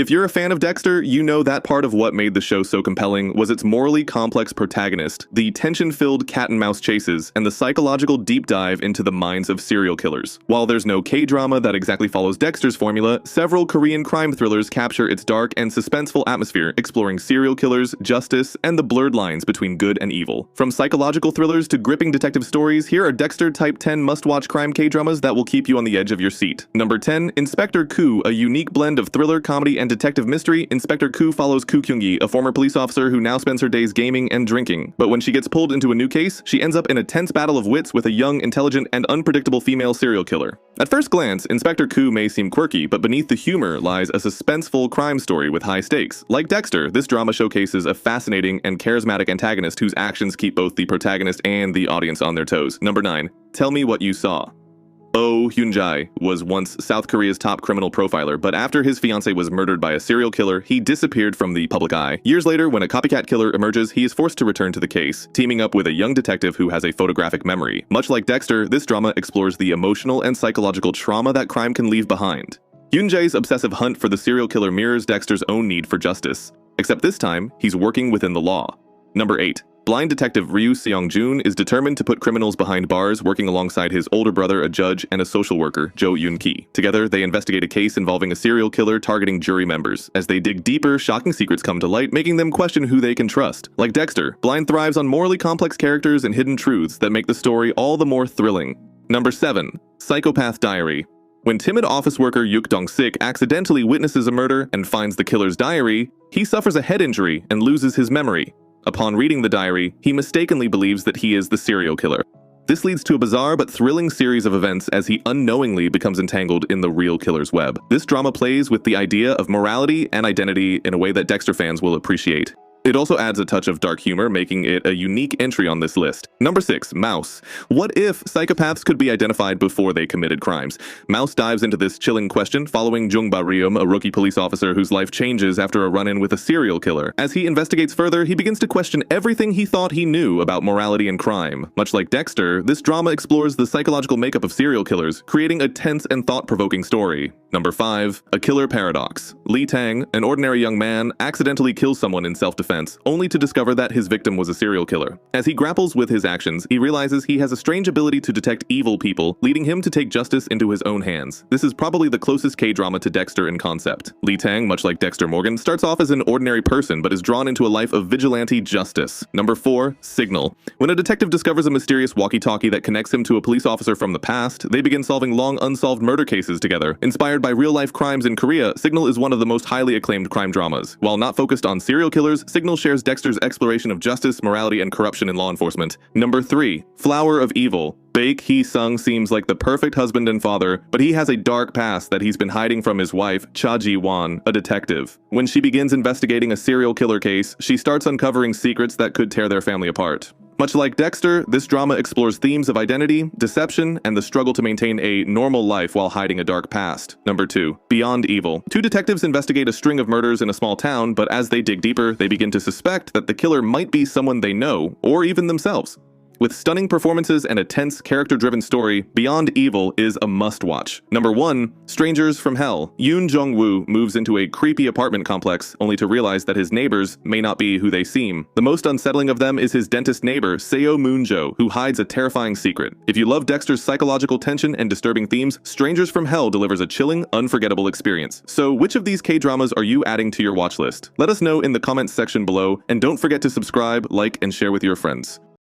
If you're a fan of Dexter, you know that part of what made the show so compelling was its morally complex protagonist, the tension-filled cat-and-mouse chases, and the psychological deep dive into the minds of serial killers. While there's no K-drama that exactly follows Dexter's formula, several Korean crime thrillers capture its dark and suspenseful atmosphere, exploring serial killers, justice, and the blurred lines between good and evil. From psychological thrillers to gripping detective stories, here are Dexter Type 10 must-watch crime K-dramas that will keep you on the edge of your seat. Number 10. Inspector Koo, a unique blend of thriller, comedy, and detective mystery. Inspector Koo follows Koo Kyung-gi, a former police officer who now spends her days gaming and drinking. But when she gets pulled into a new case, she ends up in a tense battle of wits with a young, intelligent, and unpredictable female serial killer. At first glance, Inspector Koo may seem quirky, but beneath the humor lies a suspenseful crime story with high stakes. Like Dexter, this drama showcases a fascinating and charismatic antagonist whose actions keep both the protagonist and the audience on their toes. Number 9. Tell Me What You Saw. Oh Hyun-jae was once South Korea's top criminal profiler, but after his fiancée was murdered by a serial killer, he disappeared from the public eye. Years later, when a copycat killer emerges, he is forced to return to the case, teaming up with a young detective who has a photographic memory. Much like Dexter, this drama explores the emotional and psychological trauma that crime can leave behind. Hyun-jae's obsessive hunt for the serial killer mirrors Dexter's own need for justice, except this time, he's working within the law. Number 8. Blind detective Ryu Seong-jun is determined to put criminals behind bars, working alongside his older brother, a judge, and a social worker, Jo Yoon-ki. Together, they investigate a case involving a serial killer targeting jury members. As they dig deeper, shocking secrets come to light, making them question who they can trust. Like Dexter, Blind thrives on morally complex characters and hidden truths that make the story all the more thrilling. Number 7. Psychopath Diary. When timid office worker Yuk Dong-sik accidentally witnesses a murder and finds the killer's diary, he suffers a head injury and loses his memory. Upon reading the diary, he mistakenly believes that he is the serial killer. This leads to a bizarre but thrilling series of events as he unknowingly becomes entangled in the real killer's web. This drama plays with the idea of morality and identity in a way that Dexter fans will appreciate. It also adds a touch of dark humor, making it a unique entry on this list. Number 6. Mouse. What if psychopaths could be identified before they committed crimes? Mouse dives into this chilling question following Jung Ba-ryum, a rookie police officer whose life changes after a run-in with a serial killer. As he investigates further, he begins to question everything he thought he knew about morality and crime. Much like Dexter, this drama explores the psychological makeup of serial killers, creating a tense and thought-provoking story. Number 5. A Killer Paradox. Lee Tang, an ordinary young man, accidentally kills someone in self-defense, only to discover that his victim was a serial killer. As he grapples with his actions, he realizes he has a strange ability to detect evil people, leading him to take justice into his own hands. This is probably the closest K-drama to Dexter in concept. Lee Tang, much like Dexter Morgan, starts off as an ordinary person but is drawn into a life of vigilante justice. Number 4. Signal. When a detective discovers a mysterious walkie-talkie that connects him to a police officer from the past, they begin solving long unsolved murder cases together. Inspired by real-life crimes in Korea, Signal is one of the most highly acclaimed crime dramas. While not focused on serial killers, Signal shares Dexter's exploration of justice, morality, and corruption in law enforcement. Number 3. Flower of Evil. Baek Hee-sung seems like the perfect husband and father, but he has a dark past that he's been hiding from his wife, Cha Ji-won, a detective. When she begins investigating a serial killer case, she starts uncovering secrets that could tear their family apart. Much like Dexter, this drama explores themes of identity, deception, and the struggle to maintain a normal life while hiding a dark past. Number 2. Beyond Evil. Two detectives investigate a string of murders in a small town, but as they dig deeper, they begin to suspect that the killer might be someone they know, or even themselves. With stunning performances and a tense, character-driven story, Beyond Evil is a must-watch. Number 1. Strangers from Hell. Yoon Jong-woo moves into a creepy apartment complex, only to realize that his neighbors may not be who they seem. The most unsettling of them is his dentist neighbor, Seo Moon-jo, who hides a terrifying secret. If you love Dexter's psychological tension and disturbing themes, Strangers from Hell delivers a chilling, unforgettable experience. So, which of these K-dramas are you adding to your watch list? Let us know in the comments section below, and don't forget to subscribe, like, and share with your friends.